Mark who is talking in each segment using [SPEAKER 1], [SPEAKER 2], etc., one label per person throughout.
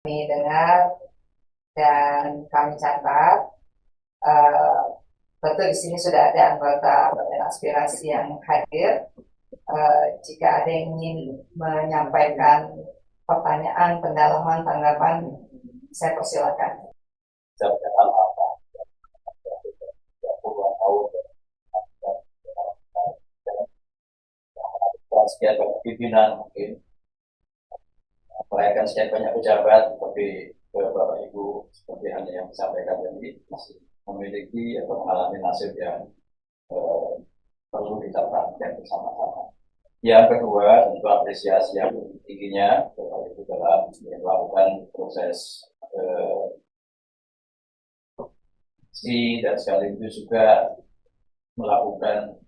[SPEAKER 1] Kami dengar dan kami catat. eh, Tentu di sini sudah ada anggota Badan Aspirasi yang hadir. Jika ada yang ingin menyampaikan pertanyaan, pendalaman, tanggapan, saya persilakan.
[SPEAKER 2] Sekian banyak pimpinan mungkin melahirkan sekian banyak pejabat, tapi Bapak Ibu seperti hanya yang disampaikan tadi masih memiliki atau mengalami nasib yang eh, perlu kita perhatikan bersama-sama. Yang kedua, tentu apresiasi yang tingginya Bapak Ibu dalam melakukan proses dan sekaligus juga melakukan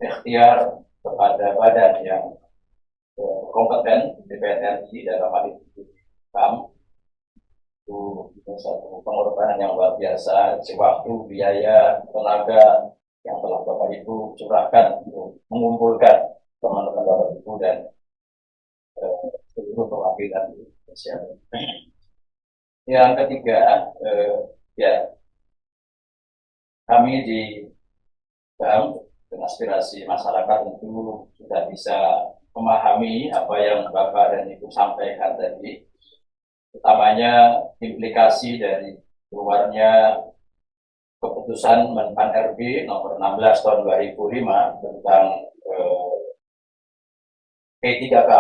[SPEAKER 2] ikhtiar kepada badan yang kompeten DPR RI dalam hal itu KAM itu satu pengorbanan yang luar biasa, waktu, biaya, tenaga yang telah Bapak Ibu curahkan untuk mengumpulkan teman-teman Bapak Ibu dan seluruh perwakilan Indonesia. Yang ketiga, ya kami di KAM dan aspirasi masyarakat tentu sudah bisa memahami apa yang Bapak dan Ibu sampaikan tadi, utamanya implikasi dari keluarnya keputusan Menpan RB nomor 16 tahun 2005 tentang P3K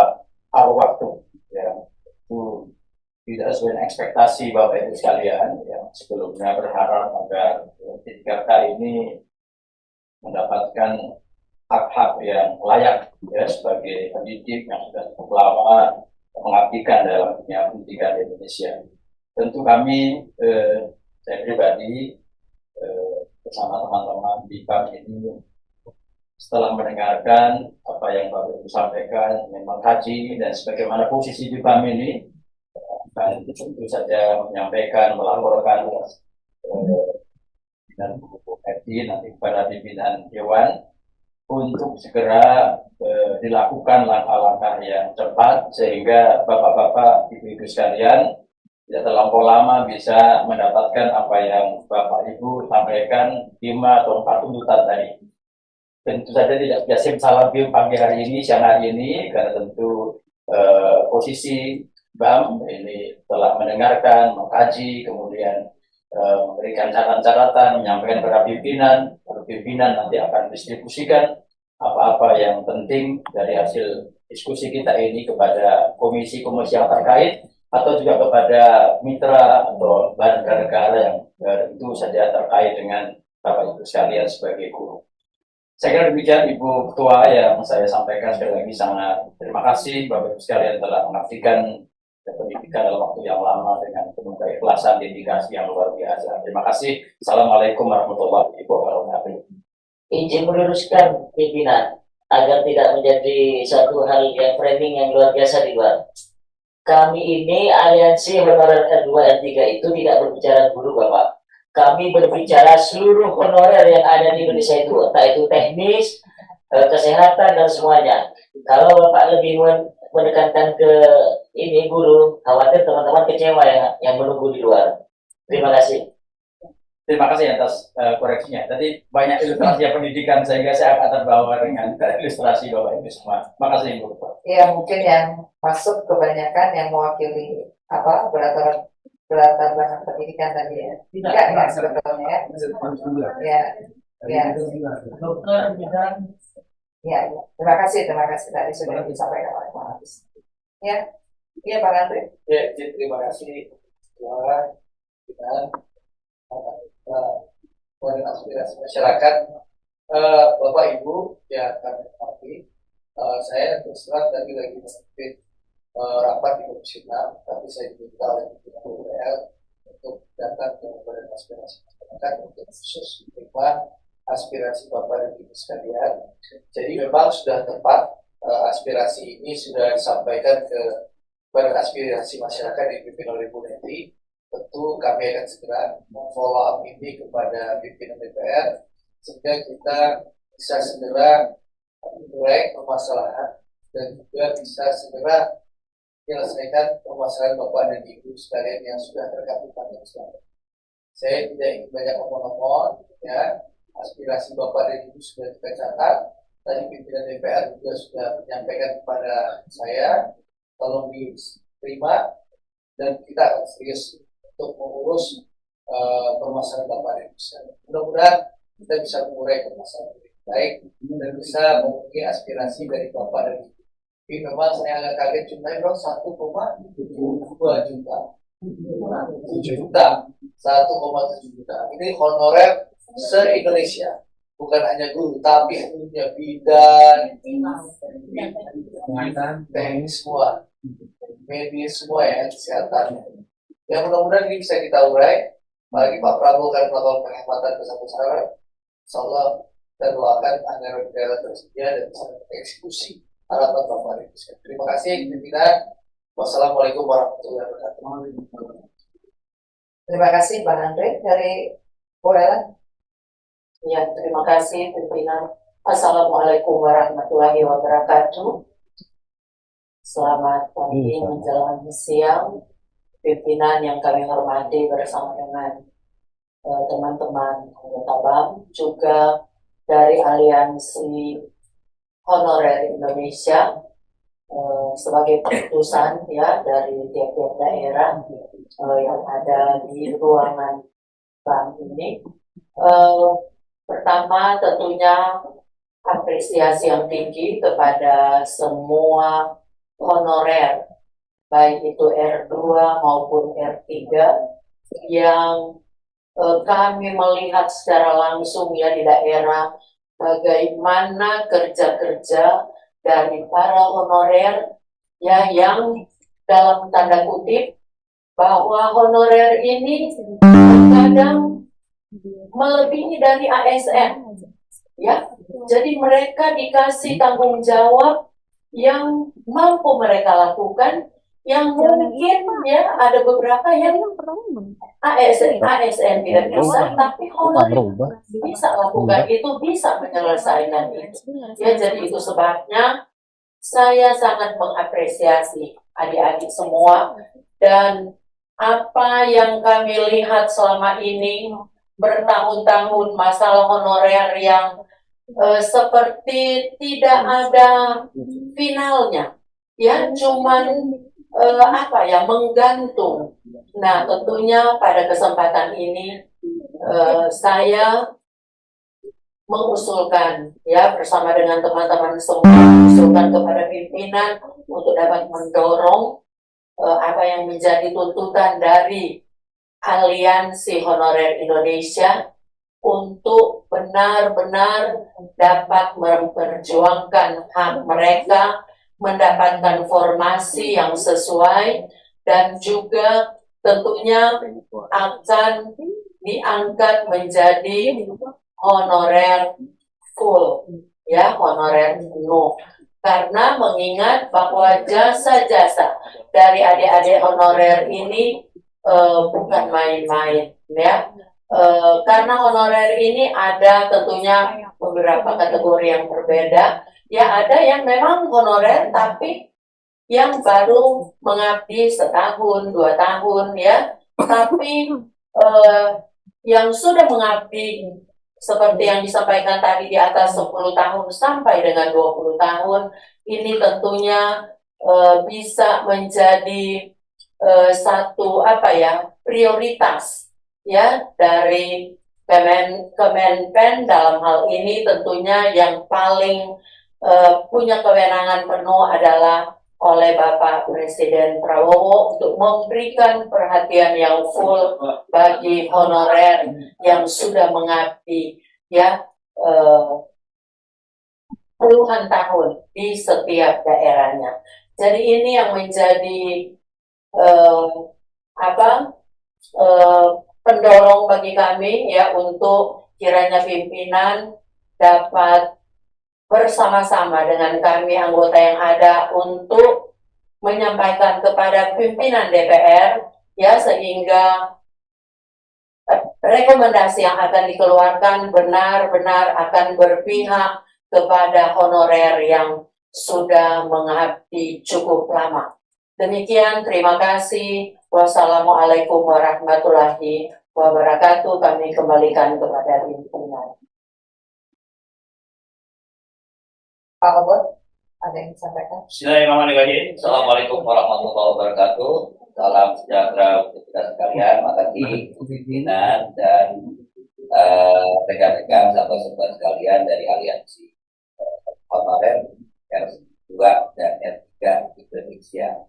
[SPEAKER 2] paruh waktu, ya, itu tidak sesuai dengan ekspektasi Bapak Ibu sekalian yang sebelumnya berharap agar P3K ini mendapatkan hak-hak yang layak, ya, sebagai pendidik yang sudah cukup lama mengabdikan dalam dunia pendidikan di Indonesia. Tentu kami, saya pribadi bersama teman-teman di BAM ini setelah mendengarkan apa yang Bapak Ibu sampaikan, memang kaji dan sebagaimana posisi di BAM ini, dan tentu saja menyampaikan, melaporkan pimpinan RI nanti kepada pimpinan Dewan untuk segera dilakukan langkah-langkah yang cepat sehingga bapak-bapak, ibu-ibu sekalian tidak terlampau lama bisa mendapatkan apa yang Bapak Ibu sampaikan 5 atau 4 tuntutan tadi. Tentu saja tidak biasa salam pagi hari ini, siang hari ini, karena tentu posisi BAM ini telah mendengarkan, mengkaji, kemudian memberikan catatan-catatan, menyampaikan kepada pimpinan, lalu pimpinan nanti akan distribusikan apa-apa yang penting dari hasil diskusi kita ini kepada komisi-komisi yang terkait atau juga kepada mitra atau badan negara yang tentu saja terkait dengan Bapak Ibu sekalian sebagai guru. Saya kira demikian Ibu Ketua yang saya sampaikan. Sekali lagi sangat terima kasih Bapak Ibu sekalian telah mengabdikan pendidikan dalam waktu yang lama dengan penuh keikhlasan, dedikasi yang luar biasa. Terima kasih. Assalamualaikum warahmatullahi wabarakatuh.
[SPEAKER 3] Izin meluruskan pimpinan agar tidak menjadi satu hal yang framing yang luar biasa di luar. Kami ini aliansi honorer R2 R3 itu tidak berbicara guru Bapak. Kami berbicara seluruh honorer yang ada di Indonesia itu, entah itu teknis, kesehatan dan semuanya. Kalau Bapak lebih menekankan ke ini guru, khawatir teman-teman kecewa yang menunggu di luar. Terima kasih.
[SPEAKER 2] Terima kasih atas koreksinya. Tadi banyak ilustrasi pendidikan sehingga saya akan terbawa dengan ilustrasi Bapak Ibu semua. Terima kasih Ibu.
[SPEAKER 1] Ya, mungkin yang masuk kebanyakan yang mewakili apa berlatar belakang pendidikan tadi ya. Tidak ya sebetulnya ya. Ya, ya.
[SPEAKER 3] Dokter, bidang.
[SPEAKER 1] Ya, ya. Terima kasih tadi sudah disampaikan oleh Pak Hafiz. Ya, iya Pak Andri.
[SPEAKER 2] Ya, terima kasih. Kita pada aspirasi masyarakat, Bapak Ibu yang kami hormati, saya terus terang tadi lagi memimpin rapat di Komisi 6, tapi saya diminta oleh pimpinan DPR untuk datang ke Badan Aspirasi Masyarakat untuk khusus menerima aspirasi Bapak dan Ibu sekalian. Jadi memang sudah tepat, aspirasi ini sudah disampaikan ke Badan Aspirasi Masyarakat yang dipimpin oleh Bu Neti. Tentu kami akan segera follow up ini kepada pimpinan DPR sehingga kita bisa segera mengurai permasalahan dan juga bisa segera
[SPEAKER 4] menyelesaikan permasalahan Bapak dan Ibu sekalian yang sudah tergabung pada kesempatan. Saya tidak ingin banyak omong-omong, ya. Aspirasi Bapak dan Ibu sudah kita catat. Tadi pimpinan DPR juga sudah menyampaikan kepada saya, tolong diterima dan kita akan serius untuk mengurus permasalahan Bapak dan Ibu sekalian. Mudah-mudahan kita bisa mengurai permasalahan ini baik dan bisa memenuhi aspirasi dari Bapak dan Ibu. Tapi memang saya agak kaget jumlahnya bro 1,2 juta. 7 juta, 1,7 juta. Ini honorer se-Indonesia, bukan hanya guru, tapi punya bidan, teknik semua, medis semua ya, kesehatan. Ya mudah-mudahan ini bisa kita urai. Bagi Pak Prabowo akan melakukan penghematan besar-besaran. Insya Allah kita doakan anggaran negara tersedia dan bisa eksekusi harapan Bapak Ibu. Terima kasih pimpinan. Wassalamualaikum warahmatullahi wabarakatuh.
[SPEAKER 1] Terima kasih Bang Andre dari Boelan.
[SPEAKER 5] Ya, terima kasih pimpinan. Assalamualaikum warahmatullahi wabarakatuh. Selamat pagi menjelang siang, pimpinan yang kami hormati bersama dengan teman-teman anggota BAM, juga dari Aliansi Honorer Indonesia, sebagai keputusan ya dari tiap-tiap daerah yang ada di ruangan BAM ini. Pertama tentunya apresiasi yang tinggi kepada semua honorer, baik itu R2 maupun R3 yang kami melihat secara langsung ya di daerah bagaimana kerja-kerja dari para honorer ya yang dalam tanda kutip bahwa honorer ini kadang melebihi dari ASN ya. Jadi mereka dikasih tanggung jawab yang mampu mereka lakukan, yang mungkin ya ada beberapa yang ASN tidak bisa, tapi honorer bisa lakukan itu, bisa menyelesaikan itu. Ya, jadi itu sebabnya saya sangat mengapresiasi adik-adik semua, dan apa yang kami lihat selama ini bertahun-tahun masalah honorer yang seperti tidak ada finalnya, ya cuman menggantung. Nah tentunya pada kesempatan ini saya mengusulkan ya bersama dengan teman-teman semua, mengusulkan kepada pimpinan untuk dapat mendorong apa yang menjadi tuntutan dari Aliansi Honorer Indonesia untuk benar-benar dapat memperjuangkan hak mereka, mendapatkan formasi yang sesuai, dan juga tentunya akan diangkat menjadi honorer full, ya honorer penuh. Karena mengingat bahwa jasa-jasa dari adik-adik honorer ini bukan main-main, ya. Karena honorer ini ada tentunya beberapa kategori yang berbeda. Ya ada yang memang honorer tapi yang baru mengabdi setahun, 2 tahun, ya. Tapi yang sudah mengabdi seperti yang disampaikan tadi di atas 10 tahun sampai dengan 20 tahun, ini tentunya bisa menjadi satu prioritas ya dari Kemenpen dalam hal ini. Tentunya yang paling punya kewenangan penuh adalah oleh Bapak Presiden Prabowo untuk memberikan perhatian yang full bagi honorer yang sudah mengabdi ya puluhan tahun di setiap daerahnya. Jadi ini yang menjadi pendorong bagi kami ya untuk kiranya pimpinan dapat bersama-sama dengan kami anggota yang ada untuk menyampaikan kepada pimpinan DPR ya, sehingga rekomendasi yang akan dikeluarkan benar-benar akan berpihak kepada honorer yang sudah mengabdi cukup lama Demikian, terima kasih. Wassalamualaikum warahmatullahi wabarakatuh. Kami kembalikan kepada pimpinan.
[SPEAKER 1] Pak Obot, ada yang disampaikan?
[SPEAKER 2] Bismillahirrahmanirrahim. Assalamualaikum warahmatullahi wabarakatuh. Salam sejahtera untuk kita sekalian. Makasih pimpinan dan rekan-rekan sahabat-sahabat sekalian dari aliansi honorer R2 dan R3 Indonesia.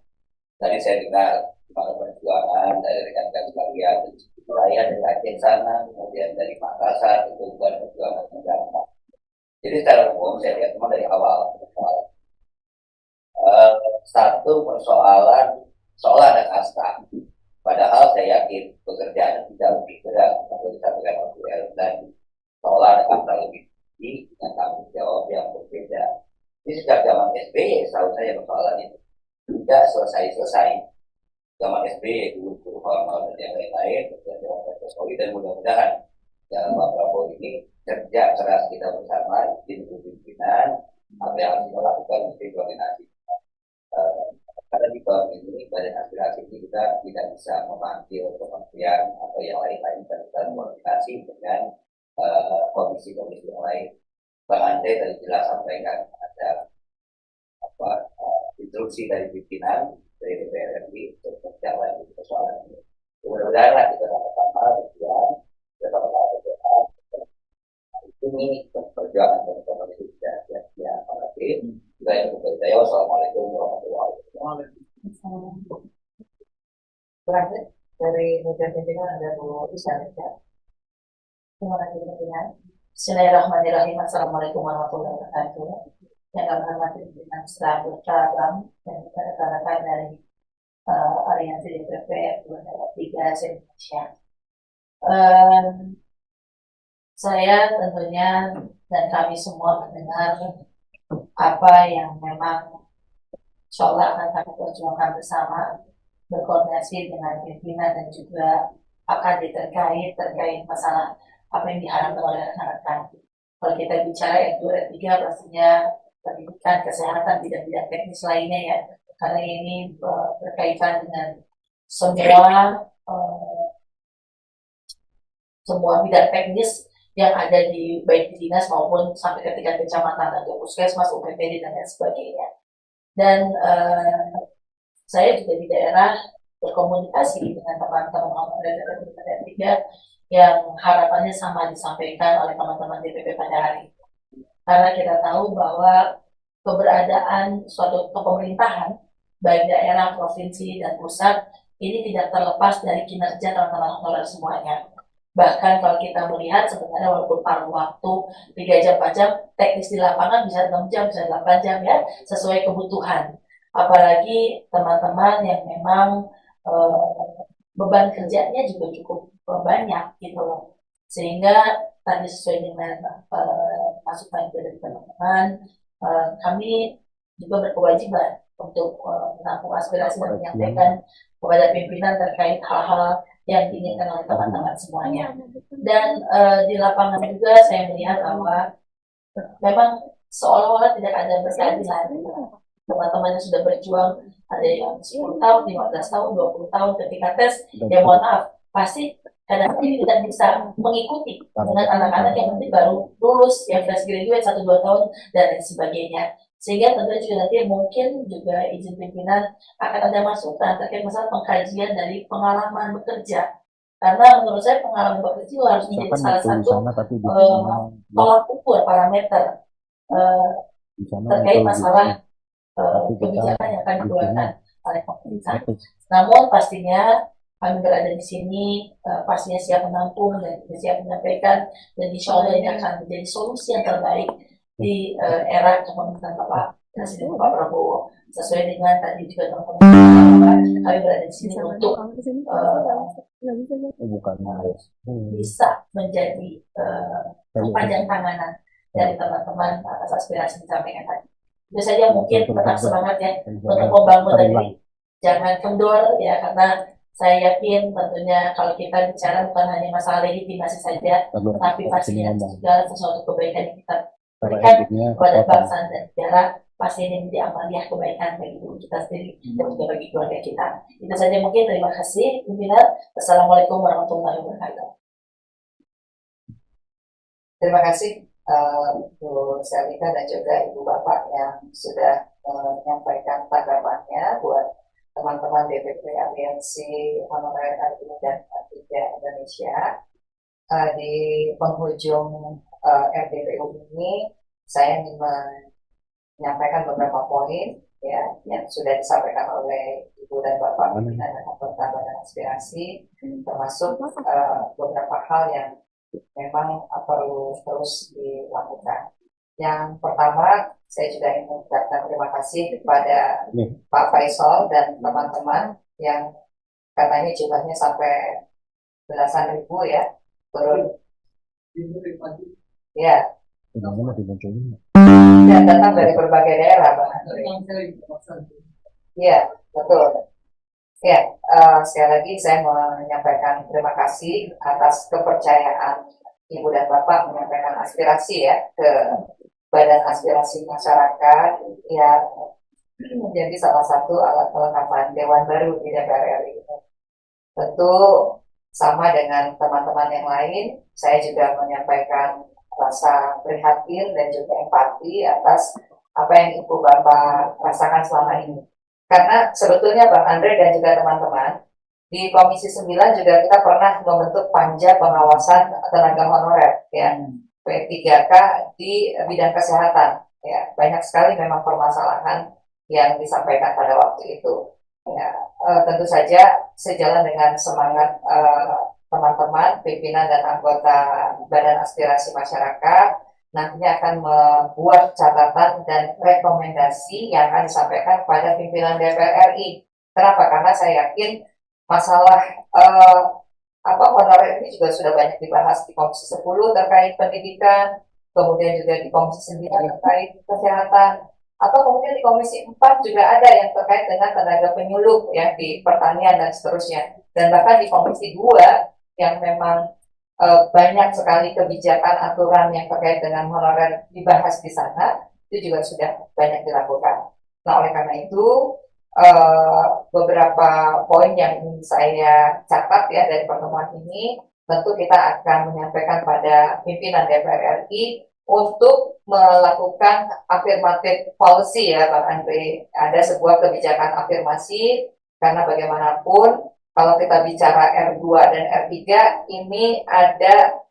[SPEAKER 2] Tadi saya dengar semangat perjuangan dari rekan-rekan sekalian dari Surabaya, dari Aceh sana, kemudian dari Makassar, itu bukan perjuangan yang gampang. Jadi secara umum saya lihat memang dari awal persoalan. Satu persoalan seolah ada kasta. Padahal saya yakin pekerjaan tidak lebih berat kalau disampaikan oleh dan seolah ada kasta lebih tinggi dengan tanggung jawab yang berbeda. Ini sejak zaman SBY setahu saya persoalan itu tidak selesai-selesai. Zaman SBY dulu guru formal dan yang lain-lain, kemudian zaman Jokowi, dan mudah-mudahan dalam Pak Prabowo ini kerja keras kita bersama di pimpinan apa yang harus kita lakukan mesti koordinasi. Karena di bawah ini badan aspirasi kita tidak bisa memanggil kementerian atau yang lain-lain, dan kita koordinasi dengan komisi-komisi yang lain. Bang Andre tadi jelas sampaikan ada instruksi dari pimpinan dari DPR RI untuk berjalan di persoalan ini. Mudah-mudahan kita sama-sama berjuang bersama-sama berdoa ini perjuangan bersama itu tidak sia-sia. Terima kasih. Saya berkata, wassalamualaikum warahmatullahi wabarakatuh.
[SPEAKER 1] Terakhir dari meja pimpinan ada Bu Isyarat. Terima kasih pimpinan.
[SPEAKER 5] Bismillahirrahmanirrahim. Assalamualaikum warahmatullahi wabarakatuh. Yang kami hormati pimpinan setelah bercabang dan rekan-rekan dari aliansi DPP 3 Indonesia. Saya tentunya dan kami semua mendengar apa yang memang insya Allah akan kami perjuangkan bersama, berkoordinasi dengan pimpinan dan juga akan terkait masalah apa yang diharapkan oleh rekan-rekan. Kalau kita bicara R2, R3 pastinya pendidikan, kesehatan, bidang-bidang teknis lainnya ya, karena ini berkaitan dengan semua bidang teknis yang ada di baik di dinas maupun sampai ke tingkat kecamatan atau puskesmas, UPPD dan lain sebagainya. Dan saya juga di daerah berkomunikasi dengan teman-teman dari DPP 3 yang harapannya sama disampaikan oleh teman-teman DPP pada hari ini. Karena kita tahu bahwa keberadaan suatu kepemerintahan baik daerah, provinsi, dan pusat ini tidak terlepas dari kinerja teman-teman honorer semuanya. Bahkan kalau kita melihat sebenarnya walaupun paruh waktu 3 jam 4 jam, teknis di lapangan bisa 6 jam, bisa 8 jam ya, sesuai kebutuhan. Apalagi teman-teman yang memang beban kerjanya juga cukup banyak gitu loh. Sehingga tadi sesuai dengan masukan dari teman-teman, kami juga berkewajiban untuk menampung aspirasi dan menyampaikan kepada pimpinan terkait hal-hal yang diinginkan oleh teman-teman semuanya. Dan di lapangan juga saya melihat bahwa memang seolah-olah tidak ada keadilan. Teman-teman yang sudah berjuang, ada yang 10 tahun, 15 tahun, 20 tahun ketika tes, ya mohon maaf, pasti kadang-kadang tidak bisa mengikuti dengan anak-anak yang nanti baru lulus, yang fresh graduate 1-2 tahun, dan lain sebagainya. Sehingga tentunya juga nanti mungkin juga izin pimpinan akan ada masukan terkait masalah pengkajian dari pengalaman bekerja. Karena menurut saya pengalaman bekerja harus menjadi salah satu tolak ukur parameter terkait masalah kebijakan yang akan dikeluarkan oleh pemerintah. Namun pastinya kami berada di sini pastinya siap menampung dan siap menyampaikan, dan insya Allah ini akan menjadi solusi yang terbaik di era kepemimpinan Bapak Presiden Pak Prabowo, sesuai dengan tadi juga teman-teman kami berada di sini untuk bisa menjadi panjang tanganan dari teman-teman atas aspirasi yang disampaikan tadi. Itu saja, mungkin tetap semangat ya untuk membangun negeri, jangan kendor ya, karena saya yakin tentunya kalau kita bicara bukan hanya masalah legitimasi saja, tapi pastinya juga sesuatu kebaikan yang kita berikan kepada bangsa dan negara, pasti ini menjadi amaliah kebaikan bagi diri kita sendiri dan juga bagi keluarga kita. Itu saja mungkin. Terima kasih, pimpinan. Assalamualaikum warahmatullahi wabarakatuh.
[SPEAKER 1] Terima kasih Bu Selika dan juga Ibu Bapak yang sudah menyampaikan tanggapannya buat teman-teman DPP Aliansi Honorer R2 dan R3 Indonesia. Di penghujung RDPU ini, saya ingin menyampaikan beberapa poin ya yang sudah disampaikan oleh Ibu dan Bapak pimpinan dan anggota Badan Aspirasi, termasuk beberapa hal yang memang perlu terus dilakukan. Yang pertama, saya juga ingin mengucapkan terima kasih kepada Pak Faisal dan teman-teman yang katanya jumlahnya sampai belasan ribu ya, turun ya, dan datang dari berbagai daerah, Bang. Iya, betul. Ya, sekali lagi saya menyampaikan terima kasih atas kepercayaan Ibu dan Bapak menyampaikan aspirasi ya ke Badan Aspirasi Masyarakat yang menjadi salah satu alat kelengkapan Dewan baru di DPR RI. Tentu sama dengan teman-teman yang lain, saya juga menyampaikan rasa prihatin dan juga empati atas apa yang Ibu Bapak rasakan selama ini. Karena sebetulnya Bang Andre dan juga teman-teman, di Komisi 9 juga kita pernah membentuk panja pengawasan tenaga honorer ya, P3K di bidang kesehatan. Ya, banyak sekali memang permasalahan yang disampaikan pada waktu itu. Ya, tentu saja sejalan dengan semangat teman-teman, pimpinan dan anggota Badan Aspirasi Masyarakat, nantinya akan membuat catatan dan rekomendasi yang akan disampaikan kepada pimpinan DPR RI. Kenapa? Karena saya yakin masalah honorer ini juga sudah banyak dibahas di Komisi 10 terkait pendidikan, kemudian juga di Komisi 9 terkait kesehatan, atau kemudian di Komisi 4 juga ada yang terkait dengan tenaga penyuluh ya di pertanian dan seterusnya. Dan bahkan di Komisi 2 yang memang banyak sekali kebijakan aturan yang terkait dengan honorer dibahas di sana, itu juga sudah banyak dilakukan. Nah, oleh karena itu beberapa poin yang ingin saya catat ya dari pertemuan ini, tentu kita akan menyampaikan pada pimpinan DPR RI untuk melakukan affirmative policy ya Bang Andre. Ada sebuah kebijakan afirmasi karena bagaimanapun kalau kita bicara R2 dan R3 ini ada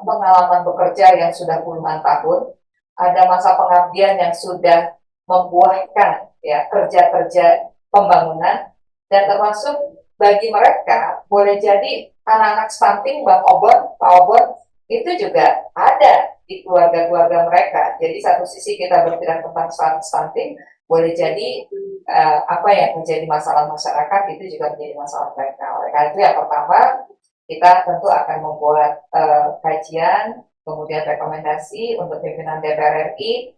[SPEAKER 1] pengalaman bekerja yang sudah puluhan tahun, ada masa pengabdian yang sudah membuahkan ya kerja-kerja pembangunan, dan termasuk bagi mereka boleh jadi anak-anak stunting Bang Obon, Pak Obon itu juga ada di keluarga-keluarga mereka. Jadi satu sisi kita berbicara tentang stunting, boleh jadi apa yang menjadi masalah masyarakat itu juga menjadi masalah mereka. Oleh karena itu yang pertama kita tentu akan membuat kajian, kemudian rekomendasi untuk pimpinan DPR RI.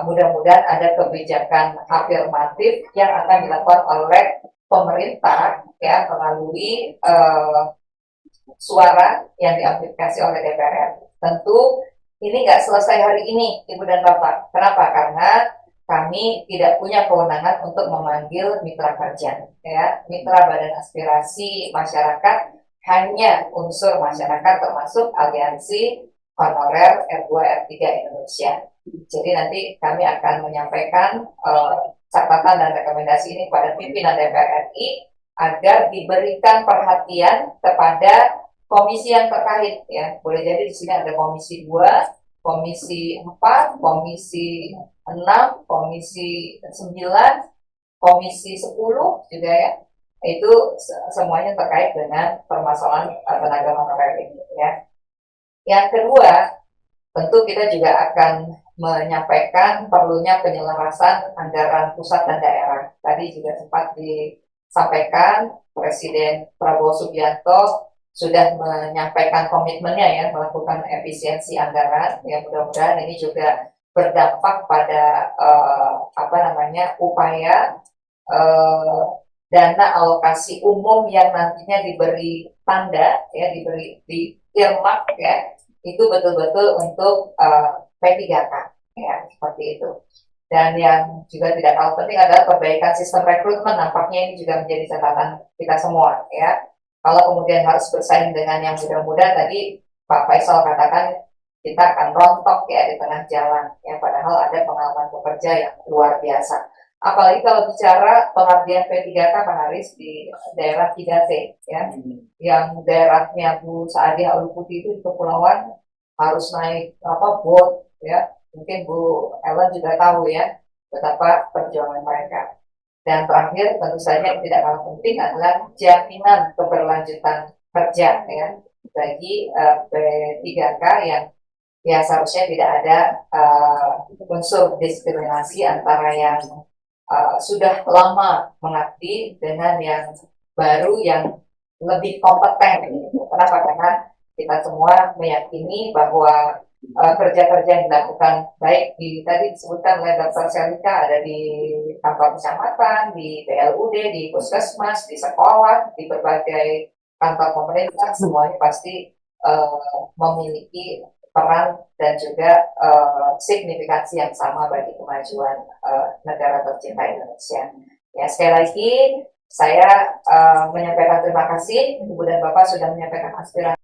[SPEAKER 1] Mudah-mudahan ada kebijakan afirmatif yang akan dilakukan oleh pemerintah ya melalui suara yang diaplikasi oleh DPR. Tentu ini nggak selesai hari ini, Ibu dan Bapak. Kenapa? Karena kami tidak punya kewenangan untuk memanggil mitra kerja. Ya, mitra Badan Aspirasi Masyarakat hanya unsur masyarakat termasuk Aliansi Honorer R2 R3 Indonesia. Jadi nanti kami akan menyampaikan catatan dan rekomendasi ini kepada pimpinan DPR RI agar diberikan perhatian kepada komisi yang terkait ya. Boleh jadi di sini ada komisi 2, komisi 4, komisi 6, komisi 9, komisi 10 juga ya. Itu semuanya terkait dengan permasalahan tenaga honorer ini ya. Yang kedua, tentu kita juga akan menyampaikan perlunya penyelarasan anggaran pusat dan daerah. Tadi juga sempat disampaikan Presiden Prabowo Subianto sudah menyampaikan komitmennya ya melakukan efisiensi anggaran. Ya mudah-mudahan ini juga berdampak pada upaya dana alokasi umum yang nantinya diberi tanda ya diberi di earmark ya itu betul-betul untuk P3K, ya seperti itu. Dan yang juga tidak kalah penting adalah perbaikan sistem rekrutmen. Nampaknya ini juga menjadi catatan kita semua, ya. Kalau kemudian harus bersaing dengan yang muda-muda, tadi Pak Faisal katakan kita akan rontok ya di tengah jalan, ya. Padahal ada pengalaman pekerja yang luar biasa. Apalagi kalau bicara pengabdian P3K Pak Haris di daerah 3T, ya, yang daerahnya Bu Saadia Uluputi itu di Kepulauan harus naik boat, ya. Mungkin Bu Ellen juga tahu ya betapa perjuangan mereka. Dan terakhir tentu saja yang tidak kalah penting adalah jaminan keberlanjutan kerja ya bagi P3K yang ya seharusnya tidak ada unsur diskriminasi antara yang sudah lama mengabdi dengan yang baru yang lebih kompeten. Kenapa? Karena kita semua meyakini bahwa kerja-kerja yang dilakukan baik tadi disebutkan oleh Dr. Selika ada di kantor kecamatan, di PLUD, di puskesmas, di sekolah, di berbagai kantor pemerintah, semuanya pasti memiliki peran dan juga signifikansi yang sama bagi kemajuan negara tercinta Indonesia. Ya, sekali lagi saya menyampaikan terima kasih Ibu dan Bapak sudah menyampaikan aspirasi.